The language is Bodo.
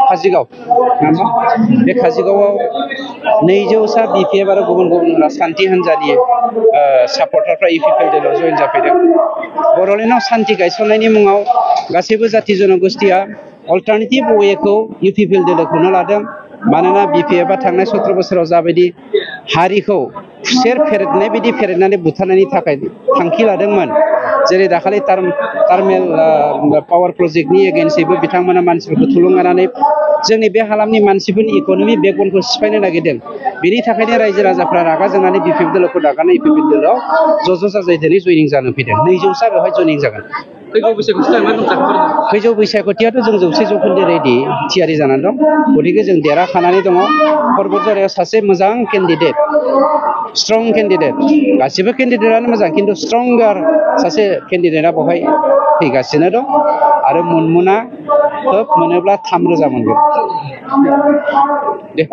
काजिगाव बे काजिगावआव 200सा BPF आरो गुबुन गुबुन राजखान्थि हान्जानि सापर्टारफ्रा इउपिपिएलआव जइन जाफैदों। बड'लेण्डआव सान्थि गायसननायनि मुङाव गासैबो जाति जनगोष्ठीया अल्टारनेटिभ वेखौ इउपिपिएलखौनो लादों। मानोना BPFआ थांनाय 17 बोसोराव जाबायदि हारिखौ खुसेर फेरेदनाय बायदि फेरेदनानै बुथारनायनि थाखाय थांखि लादोंमोन, जेरै दाखालि टार्मेल पावार प्रजेक्टनि एगेन्स्टैबो बिथांमोना मानसिफोरखौ थुलुंगानानै जोंनि बे हालामनि मानसिफोरनि इक'नमिक बेकबनखौ सिफायनो नागिरदों। बेनि थाखायनो रायजो राजाफ्रा रागा जोंनानै BPF दलखौ नागारनानै इउपिपिएल दलाव ज' जाजाय दिनै जइनिं जानो फैदों। 200सा बेवहाय जइनिं जागोन। फैगौ बैसागुथियाथ' जों 100 जौखोन्दो रेडि थियारि जानानै दं। गतिके जों देरहाखानानै दङ। परबतझारियाव सासे मोजां केन्डिडेट, स्ट्रं केन्डिडेट, गासिबो केन्डिडेटआनो मोजां, खिन्थु स्ट्रंगार सासे केन्डिडेटआ बेवहाय फैगासिनो दं आरो मुनमुना खोब मोनोब्ला 3,000 मोनगोन। दे।